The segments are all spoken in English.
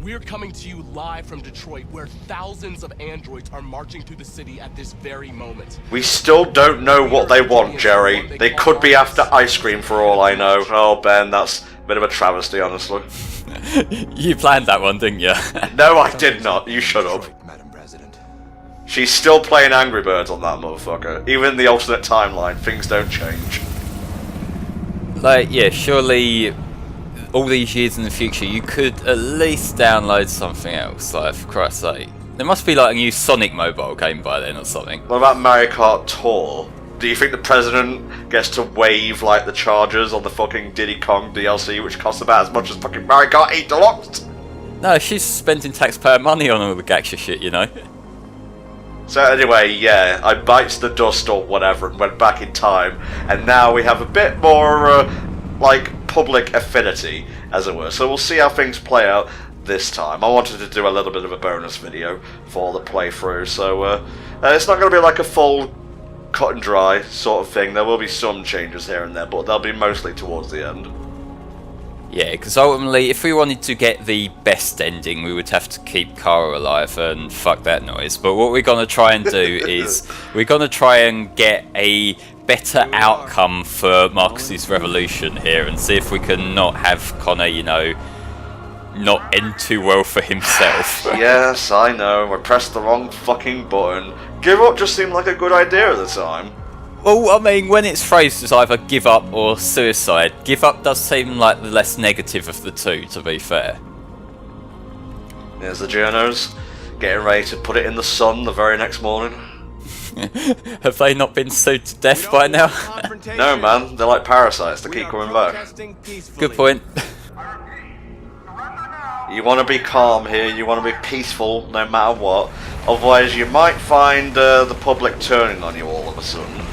We're coming to you live from Detroit, where thousands of androids are marching through the city at this very moment. We still don't know what they want, Jerry. They could be after ice cream for all I know. Oh, Ben, that's a bit of a travesty, honestly. You planned that one, didn't you? No, I did not. You shut up. She's still playing Angry Birds on that motherfucker. Even in the alternate timeline, things don't change. Like, yeah, surely all these years in the future you could at least download something else, like, for Christ's sake. There must be like a new Sonic mobile game by then or something. What about Mario Kart Tour? Do you think the president gets to wave like the charges on the fucking Diddy Kong DLC, which costs about as much as fucking Mario Kart 8 Deluxe? No, she's spending taxpayer money on all the gacha shit, you know. So anyway, yeah, I bites the dust or whatever and went back in time, and now we have a bit more, like, public affinity, as it were. So we'll see how things play out this time. I wanted to do a little bit of a bonus video for the playthrough, so it's not going to be like a full cut and dry sort of thing. There will be some changes here and there, but they'll be mostly towards the end. Yeah, because ultimately, if we wanted to get the best ending, we would have to keep Kara alive and fuck that noise. But what we're going to try and do is, we're going to try and get a better outcome for Markus's revolution here, and see if we can not have Connor, you know, not end too well for himself. Yes, I know, I pressed the wrong fucking button. Give up just seemed like a good idea at the time. Well, I mean, when it's phrased as either give up or suicide, give up does seem like the less negative of the two, to be fair. Here's the journos, getting ready to put it in the sun the very next morning. Have they not been sued to death by now? No, man, they're like parasites, they keep coming back. Good point. You want to be calm here, you want to be peaceful no matter what, otherwise you might find the public turning on you all of a sudden.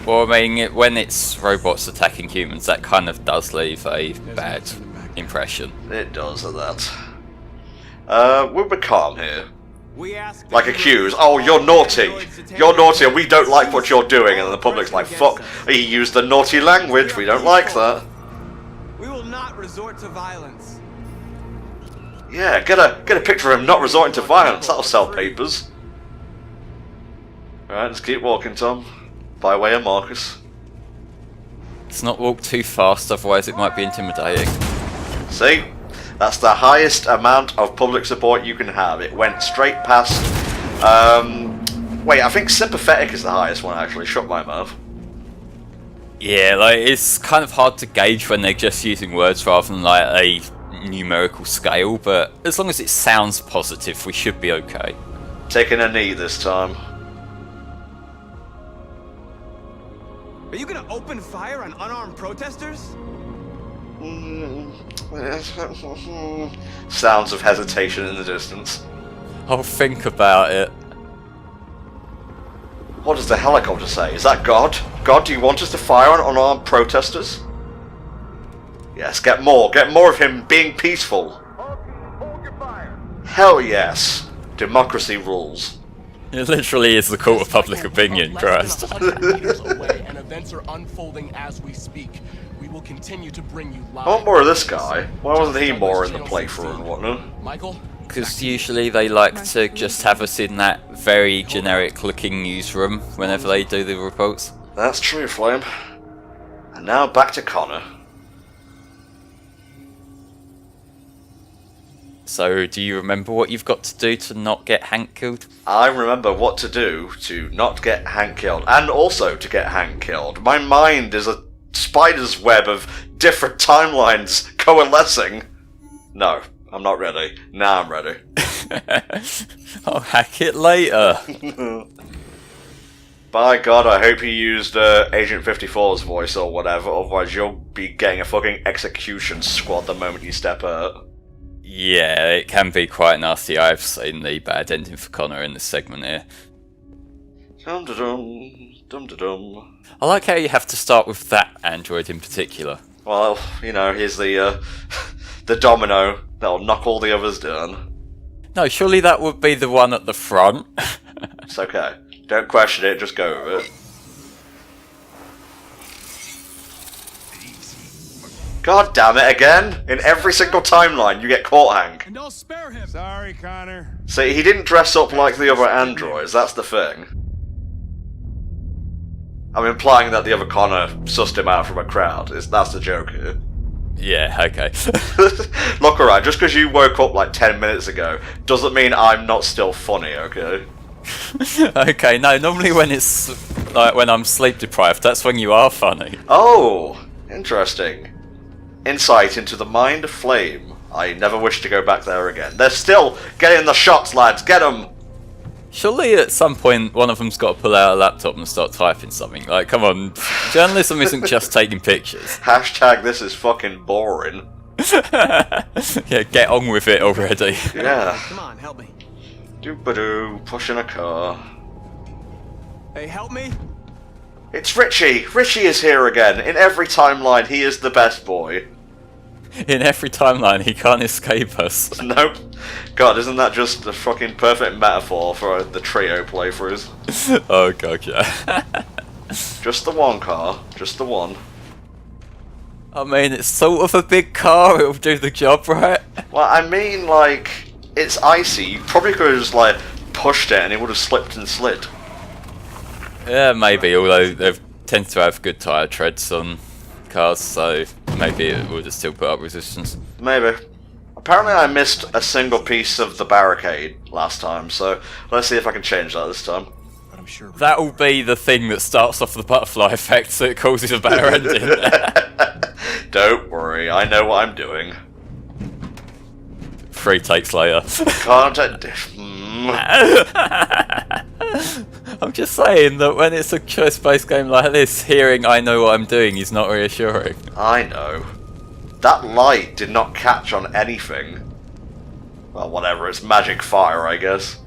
Well, I mean, when it's robots attacking humans, that kind of does leave a bad impression. It does at that. We'll be calm here. Like accuse, oh, you're naughty and we don't like what you're doing, and the public's like, fuck, he used the naughty language, we don't like that. We will not resort to violence. Yeah, get a picture of him not resorting to violence, that'll sell papers. Alright, let's keep walking, Tom. By way of Markus. Let's not walk too fast, otherwise it might be intimidating. See? That's the highest amount of public support you can have. It went straight past... wait, I think sympathetic is the highest one, actually. Shut my mouth. Yeah, like, it's kind of hard to gauge when they're just using words rather than, like, a numerical scale, but as long as it sounds positive, we should be okay. Taking a knee this time. Are you gonna open fire on unarmed protesters? Sounds of hesitation in the distance. I'll think about it. What does the helicopter say? Is that God? God, do you want us to fire on unarmed protesters? Yes, get more of him being peaceful. Hold your fire. Hell yes. Democracy rules. It literally is the court of public opinion, Christ. 100 meters away, and events are unfolding as we speak. We will continue to bring you live. I want more of this guy. Why wasn't he more in the playthrough and whatnot? Michael? Because usually they like to just have us in that very generic looking newsroom whenever they do the reports. That's true, Flame. And now back to Connor. So, do you remember what you've got to do to not get Hank killed? I remember what to do to not get Hank killed, and also to get Hank killed. My mind is a spider's web of different timelines coalescing. No, I'm not ready. Now I'm ready. I'll hack it later. By God, I hope you used Agent 54's voice or whatever, otherwise you'll be getting a fucking execution squad the moment you step out. Yeah, it can be quite nasty. I've seen the bad ending for Connor in this segment here. Dum-da-dum, dum-da-dum. I like how you have to start with that android in particular. Well, you know, here's the the domino that'll knock all the others down. No, surely that would be the one at the front. It's okay. Don't question it, just go with it. God damn it, again? In every single timeline, you get caught, Hank. And I'll spare him. Sorry, Connor. See, he didn't dress up like the other androids, that's the thing. I'm implying that the other Connor sussed him out from a crowd. That's the joke here. Yeah, okay. Look, alright, just because you woke up like 10 minutes ago doesn't mean I'm not still funny, okay? Okay, no, normally when it's like when I'm sleep deprived, that's when you are funny. Oh, interesting. Insight into the mind of Flame. I never wish to go back there again. They're still getting the shots, lads. Get them. Surely at some point one of them's got to pull out a laptop and start typing something. Like, come on, journalism isn't just taking pictures. Hashtag this is fucking boring. Yeah, get on with it already. Yeah. Come on, help me. Doo-ba-doo, pushing a car. Hey, help me. It's Richie! Richie is here again! In every timeline, he is the best boy. In every timeline, he can't escape us. Nope. God, isn't that just a fucking perfect metaphor for the trio playthroughs? Oh god, yeah. Just the one car. Just the one. I mean, it's sort of a big car, it'll do the job, right? Well, I mean, like, it's icy. You probably could have just, like, pushed it and it would have slipped and slid. Yeah, maybe, although they tend to have good tyre treads on cars, so maybe it would have still put up resistance. Maybe. Apparently I missed a single piece of the barricade last time, so let's see if I can change that this time. But I'm sure. That'll be the thing that starts off the butterfly effect, so it causes a better ending. Don't worry, I know what I'm doing. 3 takes later. Can't I'm just saying that when it's a choice-based game like this, hearing I know what I'm doing is not reassuring. I know. That light did not catch on anything. Well, whatever, it's magic fire, I guess.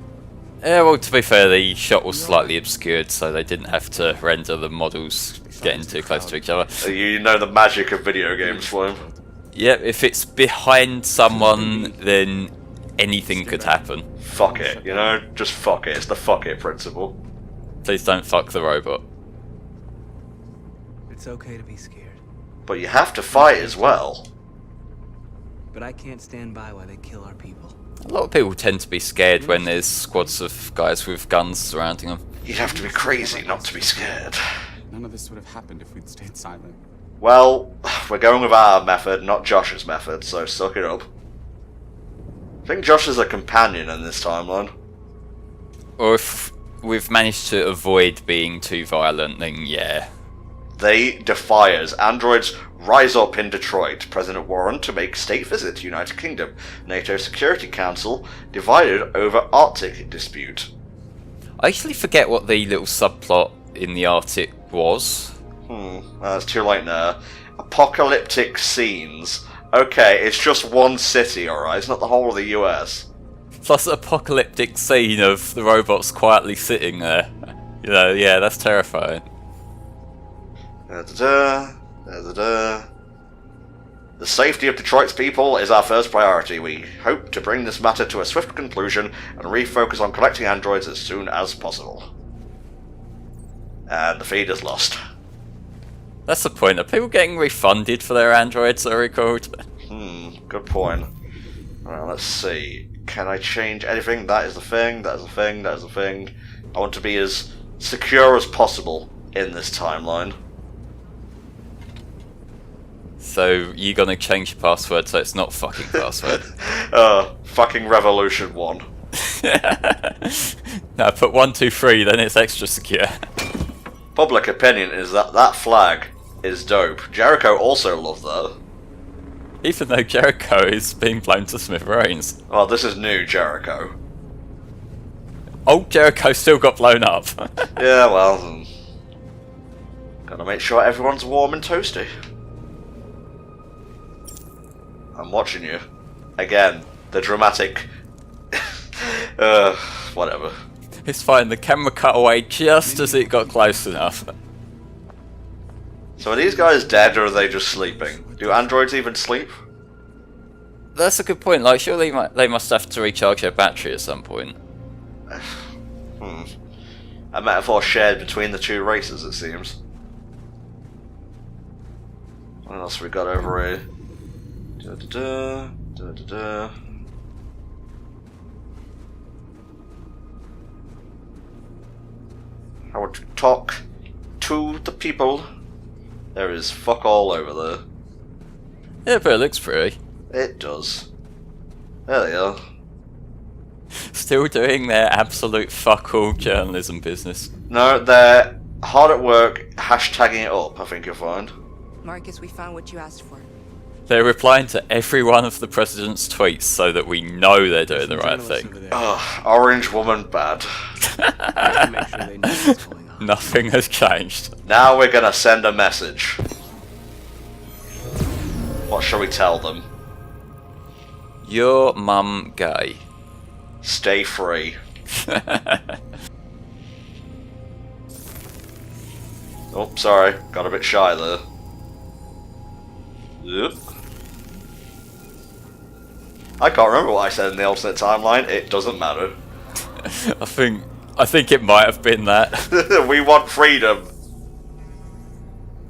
Yeah, well, to be fair, the shot was slightly obscured, so they didn't have to render the models getting too close to each other. You know the magic of video games, Flame. Yep, if it's behind someone, then anything could happen. Fuck it, you know? Just fuck it. It's the fuck it principle. Please don't fuck the robot. It's okay to be scared, But you have to fight as well. but I can't stand by while they kill our people. A lot of people tend to be scared when there's squads of guys with guns surrounding them. You'd have to be crazy not to be scared. None of this would have happened if we'd stayed silent. Well, we're going with our method, not Josh's method, so suck it up. I think Josh is a companion in this timeline. Or if we've managed to avoid being too violent, then yeah. They defy us. Androids rise up in Detroit. President Warren to make state visit to United Kingdom. NATO Security Council divided over Arctic dispute. I actually forget what the little subplot in the Arctic was. It's too late now. Apocalyptic scenes. Okay, it's just one city, alright? It's not the whole of the US. Plus an apocalyptic scene of the robots quietly sitting there. You know, yeah, that's terrifying. Da-da-da, da-da-da. The safety of Detroit's people is our first priority. We hope to bring this matter to a swift conclusion and refocus on collecting androids as soon as possible. And the feed is lost. That's the point. Are people getting refunded for their androids that are recalled? Good point. Alright, let's see. Can I change anything? That is the thing, that is the thing, that is the thing. I want to be as secure as possible in this timeline. So you gonna change your password so it's not fucking password? Fucking Revolution 1. No, put 123, then it's extra secure. Public opinion is that that flag is dope. Jericho also loved that. Even though Jericho is being blown to smithereens. Well, this is new Jericho. Old Jericho still got blown up. Yeah, well, gotta make sure everyone's warm and toasty. I'm watching you. Again, the dramatic... whatever. It's fine, the camera cut away just as it got close enough. So are these guys dead or are they just sleeping? Do androids even sleep? That's a good point, like surely they must have to recharge their battery at some point. A metaphor shared between the two races, it seems. What else we got over here? Da-da-da, da-da-da. I want to talk to the people. There is fuck all over there. Yeah, but it looks pretty. It does. There they are. Still doing their absolute fuck all journalism business. No, they're hard at work hashtagging it up, I think you'll find. Marcus, we found what you asked for. They're replying to every one of the president's tweets so that we know they're doing the right thing. Ugh, orange woman bad. Make sure they know what's going on. Nothing has changed. Now we're gonna send a message. What shall we tell them? Your mum gay. Stay free. Oh, sorry. Got a bit shy there. Yep. I can't remember what I said in the alternate timeline. It doesn't matter. I think it might have been that. We want freedom.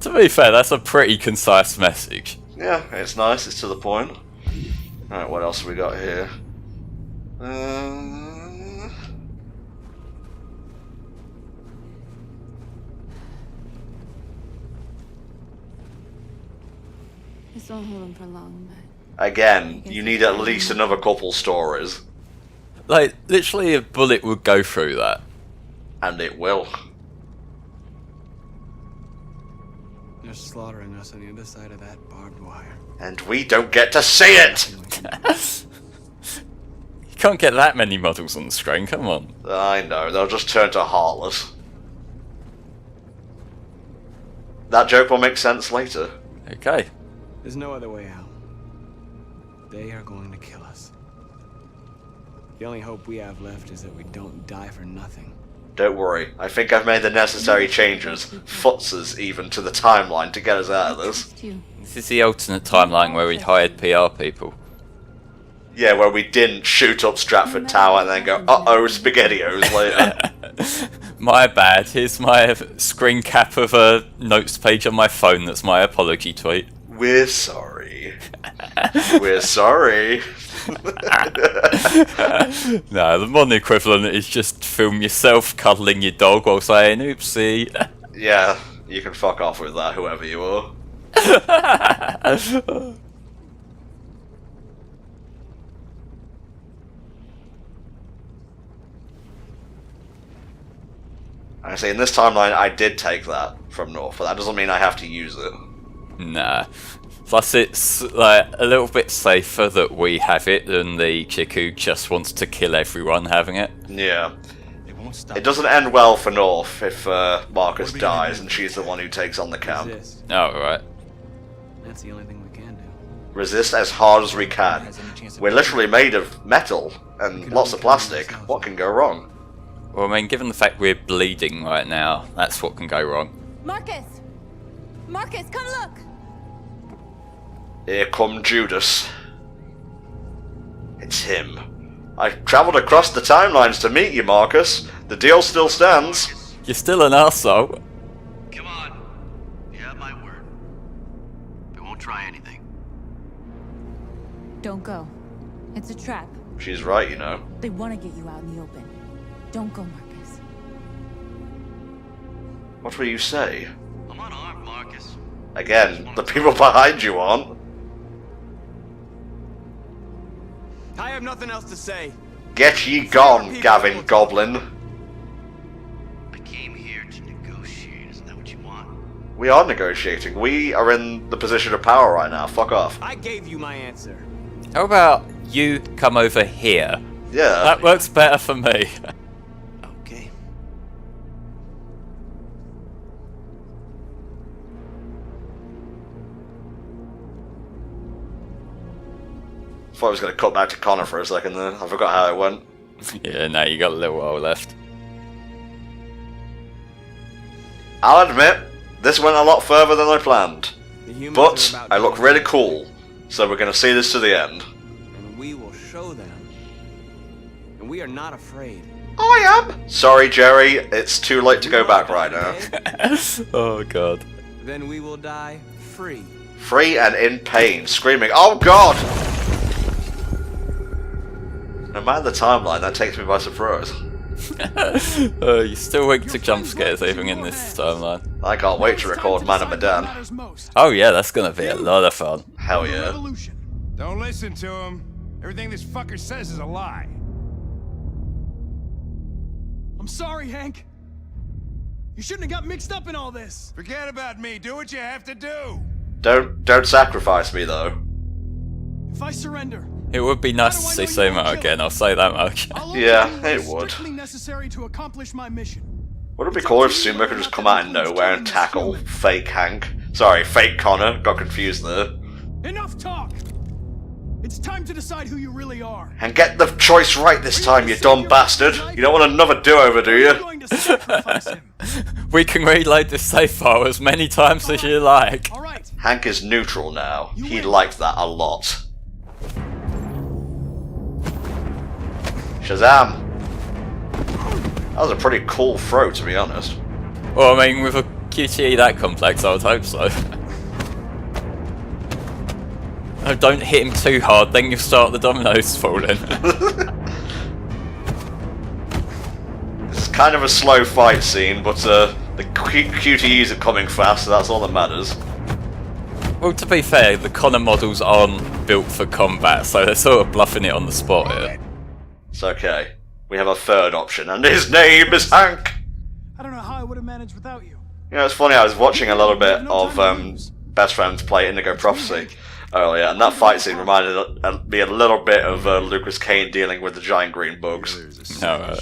To be fair, that's a pretty concise message. Yeah, it's nice. It's to the point. Alright, what else have we got here? This won't hold him for long, but... Again, you need at least another couple stories. Like, literally a bullet would go through that. And it will. They're slaughtering us on the other side of that barbed wire. And we don't get to see it! You can't get that many models on the screen, come on. I know, they'll just turn to Heartless. That joke will make sense later. Okay. There's no other way out. They are going to kill us. The only hope we have left is that we don't die for nothing. Don't worry, I think I've made the necessary changes, futzes even, to the timeline to get us out of this. This is the alternate timeline where we hired PR people. Yeah, where we didn't shoot up Stratford Tower and then go, uh-oh, SpaghettiOs later. My bad, here's my screen cap of a notes page on my phone that's my apology tweet. We're sorry. We're sorry. No, the modern equivalent is just film yourself cuddling your dog while saying oopsie. Yeah, you can fuck off with that, whoever you are. I say, in this timeline, I did take that from North, but that doesn't mean I have to use it. Nah. Plus it's like a little bit safer that we have it than the chick who just wants to kill everyone having it. Yeah. They won't stop. It doesn't end well for North if Markus dies and she's the one who takes on the camp. Resist. Oh, right. That's the only thing we can do. Resist as hard as we can. We're literally made of metal and lots of plastic. What can go wrong? Well, I mean, given the fact we're bleeding right now, that's what can go wrong. Marcus! Marcus, come look! Here come Judas. It's him. I've travelled across the timelines to meet you, Markus. The deal still stands. You're still an arsehole. Come on. You have my word. We won't try anything. Don't go. It's a trap. She's right, you know. They want to get you out in the open. Don't go, Marcus. What will you say? I'm unarmed, Marcus. Again, the people behind you aren't. I have nothing else to say. Get ye gone, Gavin Goblin. I came here to negotiate. Isn't that what you want? We are negotiating. We are in the position of power right now. Fuck off. I gave you my answer. How about you come over here? Yeah. That works better for me. Okay. Thought I was going to cut back to Connor for a second there. I forgot how it went. Yeah, no, you got a little while left. I'll admit, this went a lot further than I planned. The humans But are about I to look go really down, cool. So we're going to see this to the end. and we will show them. And we are not afraid. I am. Sorry, Jerry. It's too late to go back right now. Oh, God. Then we will die free. Free and in pain, screaming, "Oh God!" No matter the timeline, that takes me by surprise. You're still weak to jump scares even in this timeline. I can't wait to record Man of Medan. Oh yeah, that's gonna be a lot of fun. Hell yeah. Don't listen to him. Everything this fucker says is a lie. I'm sorry, Hank. You shouldn't have got mixed up in all this. Forget about me. Do what you have to do. Don't sacrifice me though. If I surrender, It would be nice to see Sumo again, I'll say that much. I'll Yeah, only do what it is would. strictly necessary to accomplish my mission. Would it be cool if Sumo could just come out of nowhere and tackle fake Hank? Sorry, fake Connor. Got confused there. Enough talk. It's time to decide who you really are. And get the choice right this time, you dumb bastard. You don't want another do-over, do You're you? going to sacrifice him. We can reload this save file as many times as you like. All right. Hank is neutral now. He liked that a lot. Shazam! That was a pretty cool throw, to be honest. Well, I mean, with a QTE that complex, I would hope so. Oh, don't hit him too hard, then you'll start the dominoes falling. It's kind of a slow fight scene, but the QTEs are coming fast, so that's all that matters. Well, to be fair, the Connor models aren't built for combat, so they're sort of bluffing it on the spot here. It's okay. We have a third option, and his name is Hank! I don't know how I would have managed without you. You know, it's funny, I was watching a little bit of Best Friends play Indigo Prophecy earlier, and that fight scene reminded me a little bit of Lucas Kane dealing with the giant green bugs.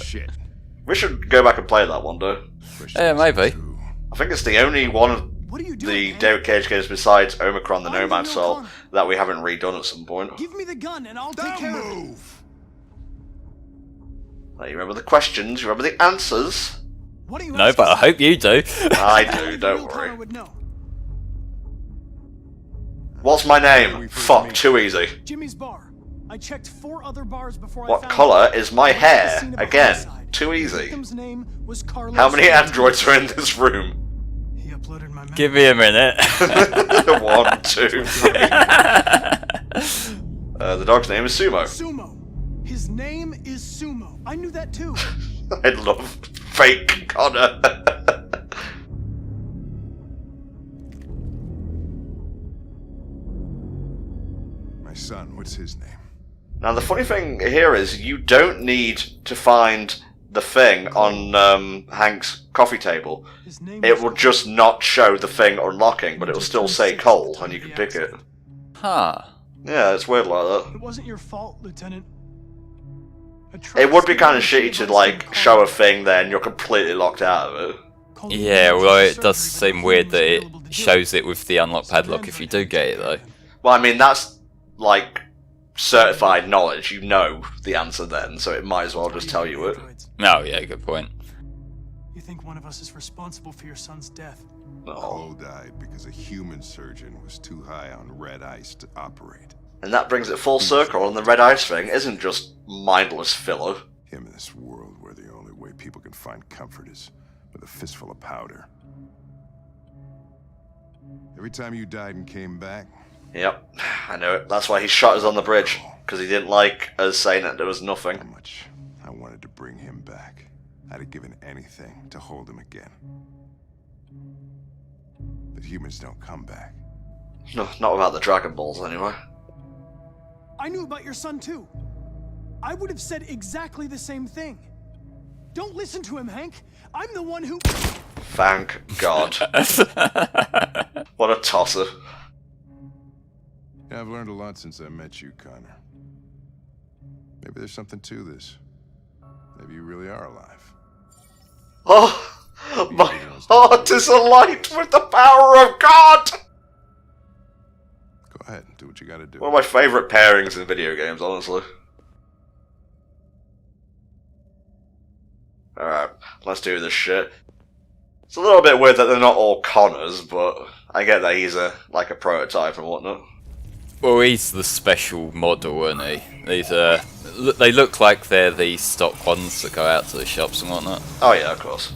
Shit. We should go back and play that one, though. Yeah, maybe. I think it's the only one of What are you doing, the Hank? David Cage games besides Omicron the I need Nomad no Soul Connor. that we haven't redone at some point. Give me the gun and I'll take care of it. Now, you remember the questions, you remember the answers? What do you No, but I hope you do. I do, Only don't real Connor worry. would know. What's my name? Fuck, too easy. Jimmy's bar. I checked 4 other bars before What I found colour it. is my I went to the hair? scene of a Again, homicide. too The easy. victim's name was Carlos. How many androids are in this room? He uploaded my Give me a minute. 1, 2, 3. The dog's name is Sumo. Sumo. His name is Sumo. I knew that too. I love fake Connor. My son, what's his name? Now the funny thing here is you don't need to find the thing on Hank's coffee table. His name It was will just not show the thing unlocking, but it will still say Cole, and you can pick it. Huh. Yeah, it's weird like that. It wasn't your fault, Lieutenant. It would be kind of shitty to like show a thing then you're completely locked out of it. Yeah, well, it does seem weird that it shows it with the unlock padlock if you do get it, though. Well, I mean that's like certified knowledge. You know the answer then, so it might as well just tell you it. Oh, yeah, good point. You think one of us is responsible for your son's death? Oh. Cole died because a human surgeon was too high on red ice to operate. And that brings it full circle, and the red ice thing isn't just mindless filler. Him in this world where the only way people can find comfort is with a fistful of powder. Every time you died and came back, Yep, I know it. That's why he shot us on the bridge, because he didn't like us saying that there was how nothing. much I wanted to bring him back. I'd have given anything to hold him again. But humans don't come back. No, not without the Dragon Balls, anyway. I knew about your son too. I would have said exactly the same thing. Don't listen to him, Hank. I'm the one who... Thank God. What a tosser. Yeah, I've learned a lot since I met you, Connor. Maybe there's something to this. Maybe you really are alive. Oh, my heart is alight with the power of God! Go ahead, do what you gotta do. One of my favourite pairings in video games, honestly. Alright, let's do this shit. It's a little bit weird that they're not all Connors, but I get that he's a prototype and whatnot. Well, he's the special model, isn't he? These they look like they're the stock ones that go out to the shops and whatnot. Oh yeah, of course.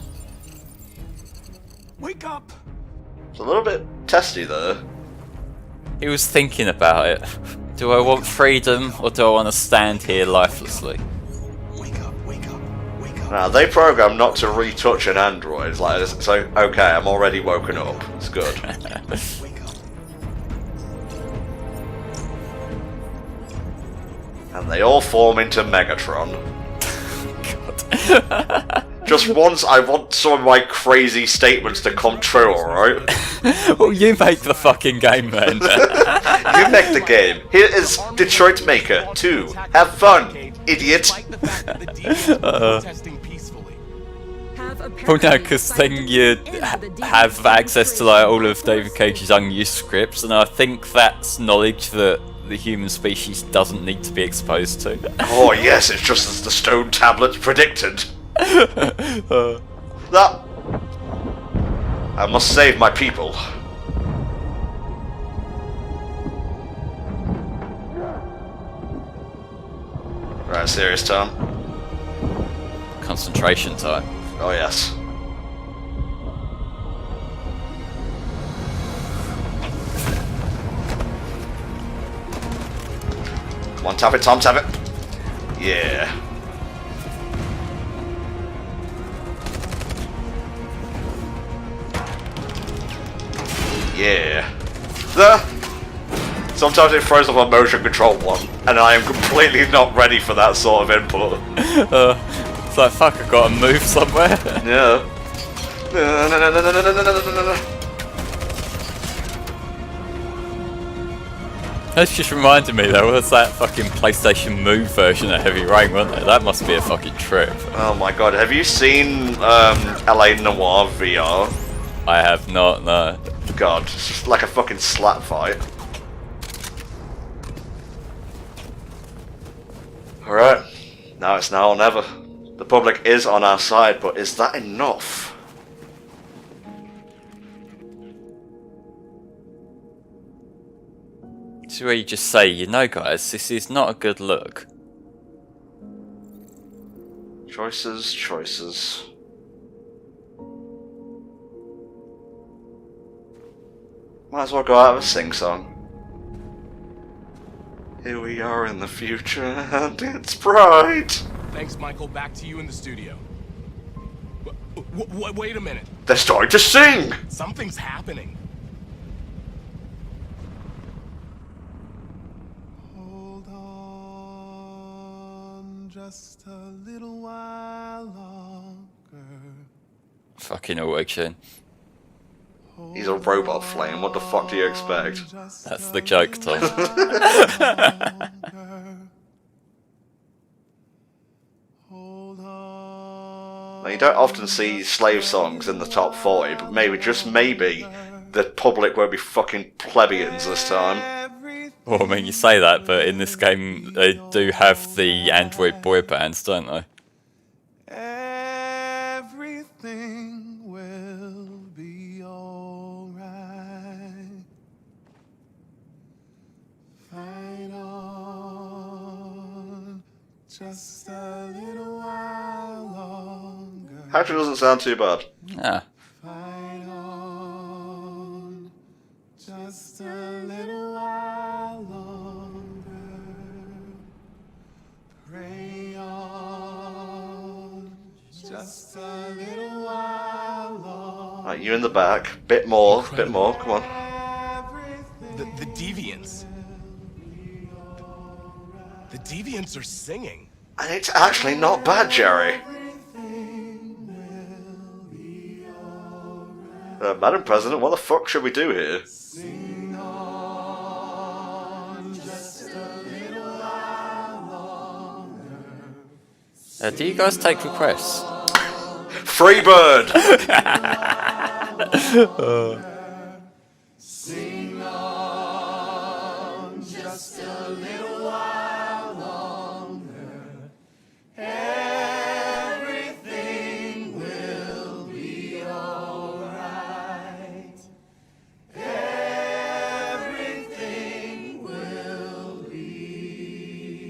Wake up! It's a little bit testy there. He was thinking about it. Do I want freedom or do I want to stand here lifelessly? Now, they program not to retouch an android. Like, so, okay, I'm already woken up. It's good. And they all form into Megatron. God. Just once, I want some of my crazy statements to come true, alright? Well, you make the fucking game then. You make the game. Here is Detroit Maker 2. Have fun, idiot. Well, no, because then you have access to like all of David Cage's unused scripts, and I think that's knowledge that the human species doesn't need to be exposed to. Oh yes, it's just as the stone tablets predicted. That... I must save my people. Right, serious time. Concentration time. Oh yes. Come on, tap it, Tom, tap it. Yeah. Yeah. Sometimes it throws up a motion control one, and I am completely not ready for that sort of input. It's like, fuck, I gotta move somewhere. Yeah. That's just reminded me, there was that fucking PlayStation Move version of Heavy Rain, wasn't there? That must be a fucking trip. Oh my god, have you seen LA Noire VR? I have not, no. God, it's just like a fucking slap fight. Alright, now it's now or never. The public is on our side, but is that enough? This is where you just say, you know guys, this is not a good look. Choices, choices. Might as well go out of a sing-song. Here we are in the future, and it's bright! Thanks, Michael. Back to you in the studio. Wait a minute. They're starting to sing! Something's happening. Hold on just a little while longer. Fucking awakening. He's a robot flame, what the fuck do you expect? That's the joke, Tom. Now, you don't often see slave songs in the top 40, but maybe, just maybe, the public won't be fucking plebeians this time. Well, I mean, you say that, but in this game, they do have the Android boy bands, don't they? Everything will be alright. Fight on just a little while longer. Actually doesn't sound too bad. Yeah. Fight on just a little while longer. Pray on just a little while longer. Right, you in the back. Bit more, come on. The Deviants. The Deviants are singing. And it's actually not bad, Jerry. Madam President, what the fuck should we do here? Sing on just a little while longer. Do you guys take requests? Freebird! Sing on just a little while longer. Everything will be alright. Everything will be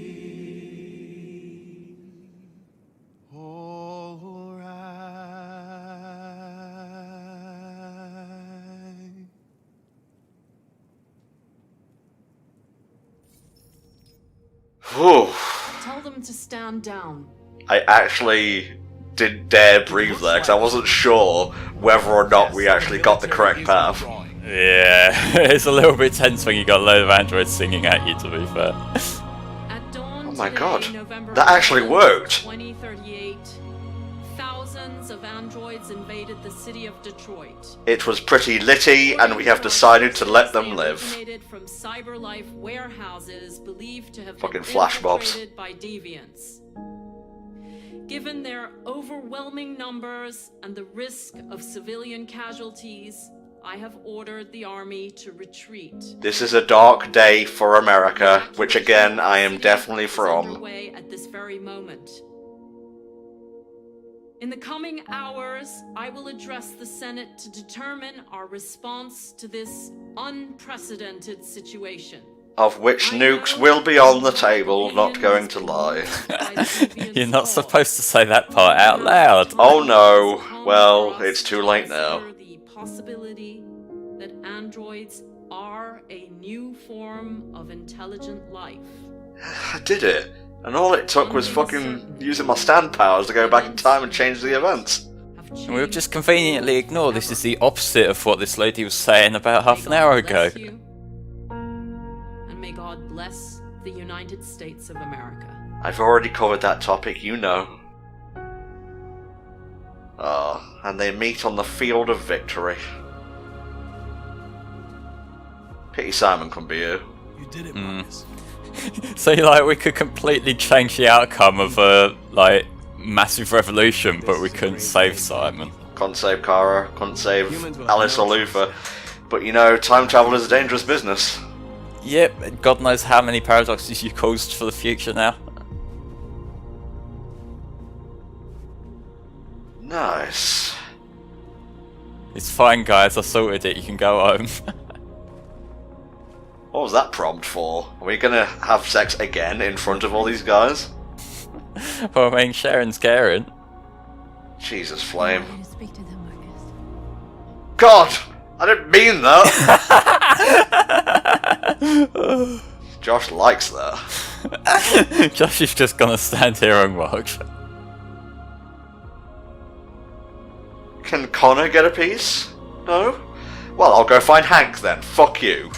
alright. Whew. Tell them to stand down. I actually didn't dare breathe there because I wasn't sure whether or not we actually got the correct path. Yeah, it's a little bit tense when you got a load of androids singing at you, to be fair. At dawn Oh my today, god, November that actually 11th, worked. 2038, thousands of androids invaded the city of Detroit. It was pretty litty, and we have decided to let them live. Originated from CyberLife warehouses believed to have Fucking been flash mobs. infiltrated by deviants. Given their overwhelming numbers and the risk of civilian casualties, I have ordered the army to retreat. This is a dark day for America, which again I am definitely from. Underway at this very moment. In the coming hours, I will address the Senate to determine our response to this unprecedented situation. Of which nukes will be on the table, not going to lie. You're not supposed to say that part out loud. Oh no, well, it's too late now. The possibility that androids are a new form of intelligent life. I did it, and all it took was fucking using my stand powers to go back in time and change the events. And we'll just conveniently ignore this is the opposite of what this lady was saying about half an hour ago. And may God bless the United States of America. I've already covered that topic, you know. Ah, and they meet on the field of victory. Pity Simon couldn't be here. You did it, Markus. So like we could completely change the outcome of a like massive revolution, but we couldn't save Simon. Couldn't save Kara, couldn't save Alice or Luther. But you know, time travel is a dangerous business. Yep, God knows how many paradoxes you caused for the future now. Nice. It's fine, guys, I sorted it, you can go home. What was that prompt for? Are we gonna have sex again in front of all these guys? Well, I mean, Sharon's caring. Jesus I flame. want you to speak to them, Markus. God! I didn't mean that! Josh likes that. Josh is just gonna stand here and watch. Can Connor get a piece? No? Well, I'll go find Hank then. Fuck you.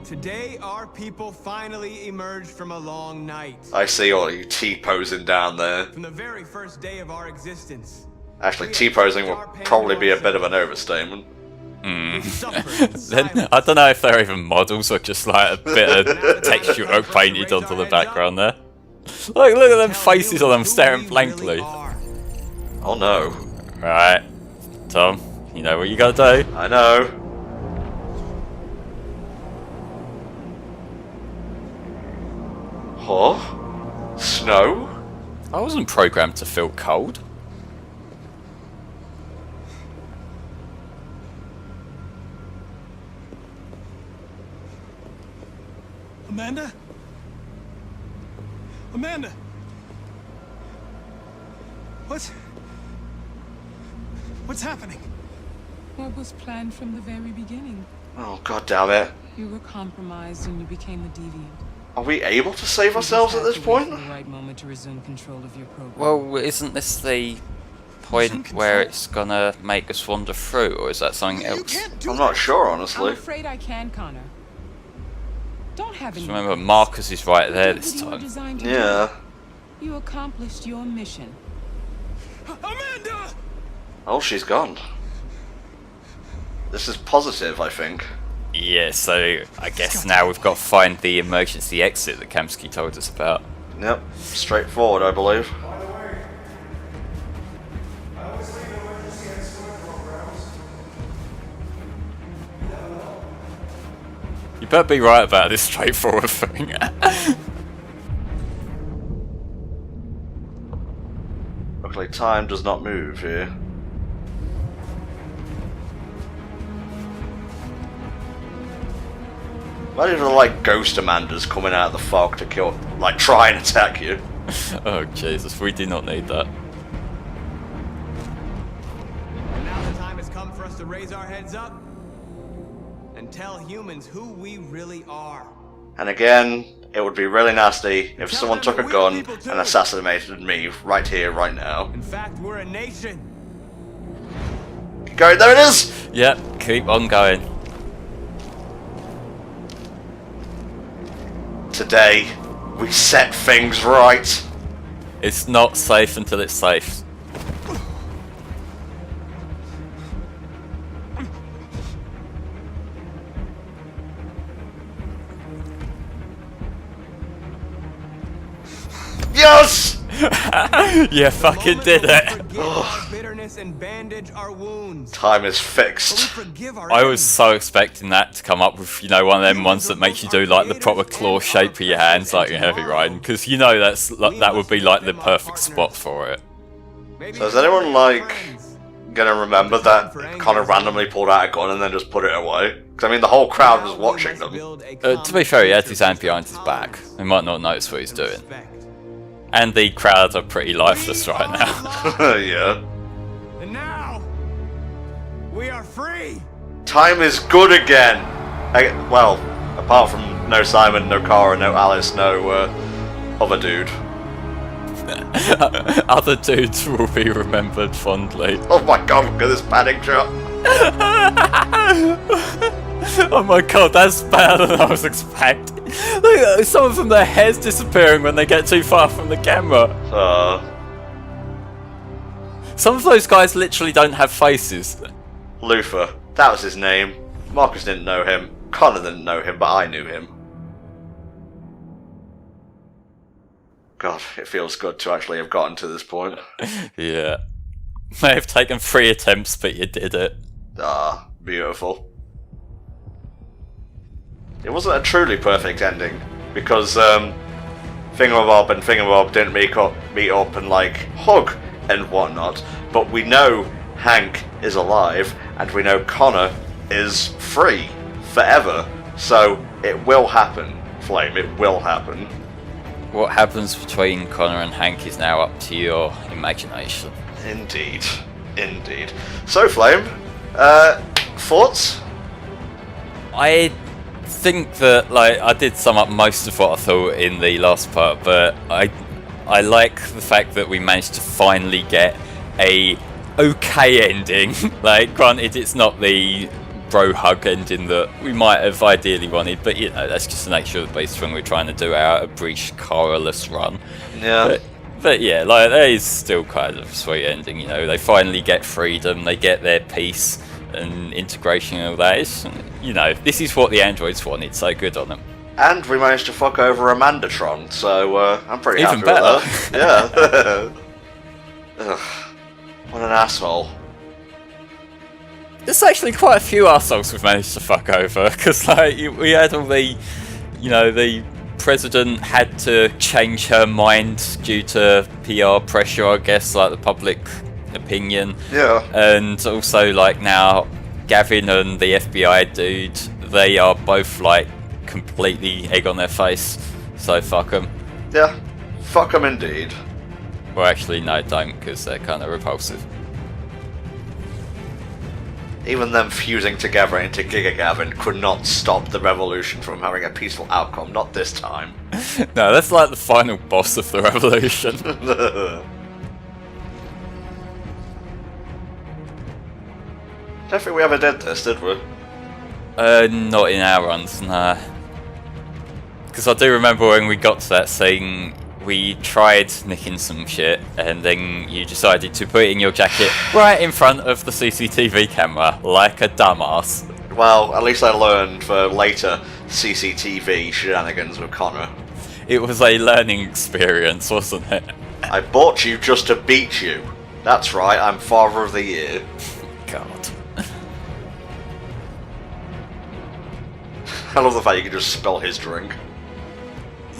Today, our people finally emerged from a long night. I see all you T-posing down there. From the very first day of our existence. Actually, T-posing will probably be a bit of an overstatement. Then, I don't know if they're even models or just like a bit of texture work painted onto the background there. Look at them faces on them staring blankly. Oh no. Right, Tom, you know what you gotta do. I know. Huh? Snow? I wasn't programmed to feel cold. Amanda? Amanda! What's happening? What was planned from the very beginning? Oh, god damn it. You were compromised and you became the deviant. Are we able to save ourselves at this point? The right moment to resume control of your program. Well, isn't this the point where it's gonna make us wander through, or is that something else? I'm not sure, I'm honestly. afraid I can, Connor. Don't have any. Just remember, Markus is right there this You were time. designed to do. Yeah. You accomplished your mission. Amanda! Oh, she's gone. This is positive, I think. Yeah, so I guess now we've got to find the emergency exit that Kamsky told us about. Yep. Straightforward, I believe. You better be right about this straightforward thing. Looks like time does not move here. Imagine if they're like ghost Amandas coming out of the fog to kill, like try and attack you. Oh Jesus, we do not need that. And now the time has come for us to raise our heads up and tell humans who we really are. And again, it would be really nasty if Tell someone them took a that we're gun people too. and assassinated me right here, right now. In fact, we're a nation. Go, there it is! Yep, keep on going. Today, we set things right. It's not safe until it's safe. Yes! You fucking did it. Forgive our bitterness and bandage our wounds. Time is But we fixed. forgive our I was enemies. so expecting that to come up with, you know, one of them ones that makes you do like the proper claw shape for your hands, like in Heavy Rain, because you know that would be like the perfect spot for it. Maybe So is we're anyone, like, friends. gonna remember that Connor randomly pulled out a gun and then just put it away? Because, I mean, the whole crowd was watching them. To be fair, he had his hand behind his back. They might not notice what he's doing. And the crowds are pretty lifeless right now. Yeah. And now, we are free. Time is good again. Well, apart from no Simon, no Cara, no Alice, no other dude. Other dudes will be remembered fondly. Oh my god, look at this panic shot. Oh my god, that's better than I was expecting. Look, some of them, their hair's disappearing when they get too far from the camera. Some of those guys literally don't have faces. Luther, that was his name. Markus didn't know him. Connor didn't know him, but I knew him. God, it feels good to actually have gotten to this point. Yeah. May have taken 3 attempts, but you did it. Ah, beautiful. It wasn't a truly perfect ending, because Thingamabob and Thingamabob didn't meet up and like hug and whatnot, but we know Hank is alive, and we know Connor is free forever, so it will happen, Flame, it will happen. What happens between Connor and Hank is now up to your imagination. Indeed, indeed. So, Flame, thoughts? I think that, like, I did sum up most of what I thought in the last part, but I like the fact that we managed to finally get a okay ending. Like, granted, it's not the bro hug ending that we might have ideally wanted, but you know, that's just the nature of the beast when we're trying to do our breach Cara-less run. Yeah. But yeah, like, that is still kind of a sweet ending, you know. They finally get freedom, they get their peace and integration and all that. It's, you know, this is what the androids wanted, so good on them. And we managed to fuck over Amandatron, so I'm pretty Even happy better. with that. Yeah. Ugh, what an asshole. There's actually quite a few arseholes we've managed to fuck over, because like, we had all the, you know, the president had to change her mind due to PR pressure, I guess, like the public opinion. Yeah. And also, like, now Gavin and the FBI dude, they are both like completely egg on their face, so fuck them. Yeah, fuck them indeed. Well, actually, no, don't, because they're kind of repulsive. Even them fusing together into Giga Gavin could not stop the revolution from having a peaceful outcome, not this time. No, that's like the final boss of the revolution. Don't think we ever did this, did we? Not in our runs, nah. Because I do remember when we got to that scene, we tried nicking some shit, and then you decided to put it in your jacket right in front of the CCTV camera, like a dumbass. Well, at least I learned for later CCTV shenanigans with Connor. It was a learning experience, wasn't it? I bought you just to beat you. That's right, I'm Father of the Year. God. I love the fact you can just spell his drink.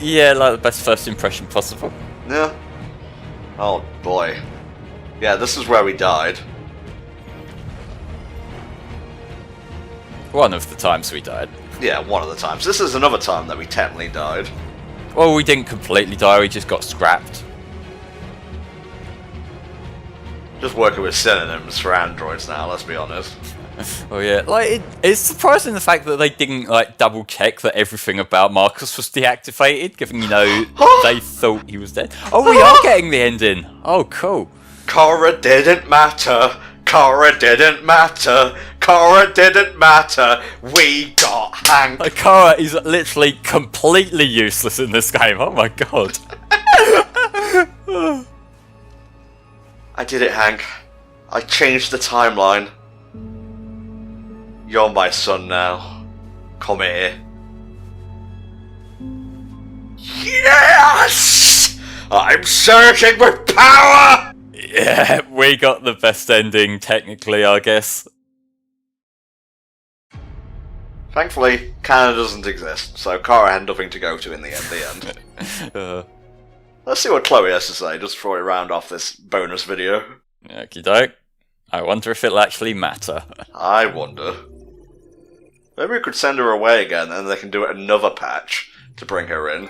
Yeah, like the best first impression possible. Yeah. Oh boy. Yeah, this is where we died. One of the times we died. Yeah, one of the times. This is another time that we technically died. Well, we didn't completely die, we just got scrapped. Just working with synonyms for androids now, let's be honest. Oh yeah, like it's surprising the fact that they didn't like double check that everything about Markus was deactivated, given they thought he was dead. Oh, we are getting the ending. Oh, cool. Cora didn't matter. Cora didn't matter. Cora didn't matter. We got Hank. Like, Kara is literally completely useless in this game. Oh my god. I did it, Hank. I changed the timeline. You're my son now. Come here. Yes! I'm surging with power! Yeah, we got the best ending, technically, I guess. Thankfully, Canada doesn't exist, so Kara had nothing to go to in the end. Let's see what Chloe has to say, just before we round off this bonus video. Okie doke. I wonder if it'll actually matter. I wonder. Maybe we could send her away again, and they can do another patch to bring her in.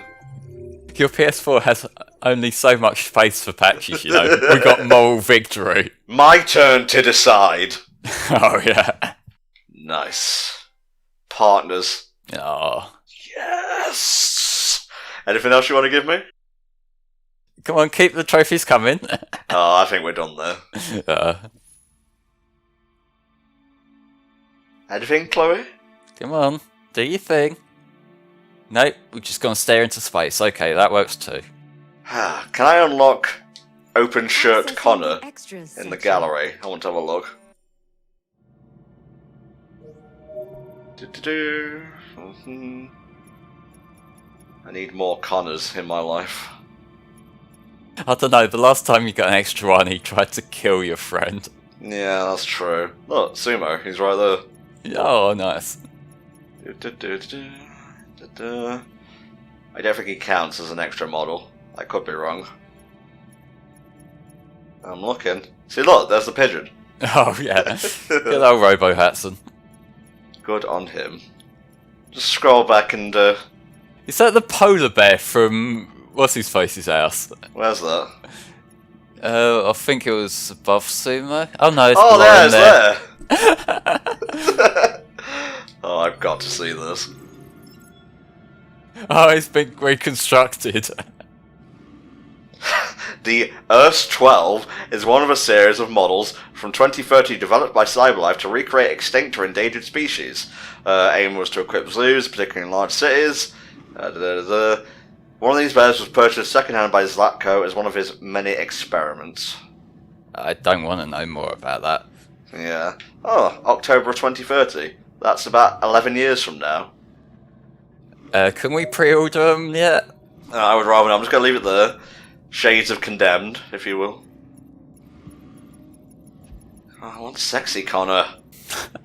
Your PS4 has only so much space for patches, you know. We got moral victory. My turn to decide. Oh, yeah. Nice. Partners. Oh. Yes! Anything else you want to give me? Come on, keep the trophies coming. Oh, I think we're done there. Anything, Chloe? Come on, do your thing. Nope, we're just gonna stare into space. Okay, that works too. Can I unlock Open Shirt Accessing Connor the extras in the section. gallery? I want to have a look. I need more Connors in my life. I don't know, the last time you got an extra one, he tried to kill your friend. Yeah, that's true. Look, Sumo, he's right there. Oh, nice. I don't think he counts as an extra model. I could be wrong. I'm looking. See, look, there's the pigeon. Oh, yeah. Good old Robo Hatson. Good on him. Just scroll back and, Is that the polar bear from What's-His-Face's house? where's that? I think it was above Sumo. Oh no, it's Oh, below there, him it's there! Oh, I've got to see this. Oh, it's been reconstructed. The Earth-12 is one of a series of models from 2030 developed by CyberLife to recreate extinct or endangered species. Aim was to equip zoos, particularly in large cities. One of these bears was purchased secondhand by Zlatko as one of his many experiments. I don't want to know more about that. Yeah. Oh, October of 2030. That's about 11 years from now. Can we pre-order them yet? I would rather not. I'm just going to leave it there. Shades of Condemned, if you will. Oh, I want sexy Connor.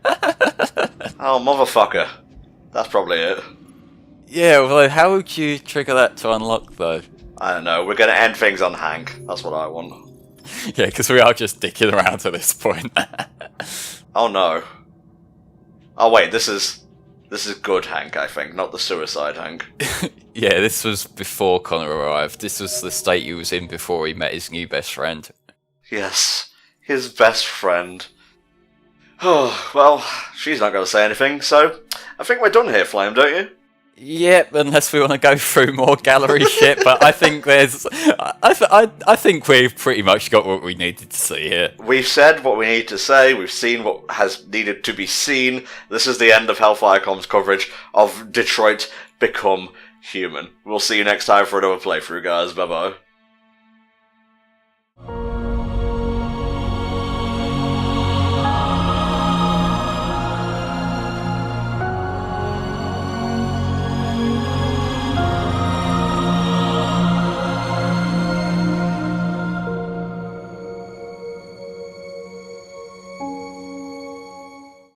Oh, motherfucker. That's probably it. Yeah, well, how would you trigger that to unlock, though? I don't know. We're going to end things on Hank. That's what I want. Yeah, because we are just dicking around at this point. Oh, no. Oh, wait. This is good Hank, I think. Not the suicide Hank. Yeah, this was before Connor arrived. This was the state he was in before he met his new best friend. Yes. His best friend. Oh, well, she's not going to say anything, so I think we're done here, Flame, don't you? Yep, unless we want to go through more gallery shit, but I think there's... I think we've pretty much got what we needed to see here. We've said what we need to say, we've seen what has needed to be seen. This is the end of HellfireComms coverage of Detroit Become Human. We'll see you next time for another playthrough, guys. Bye-bye.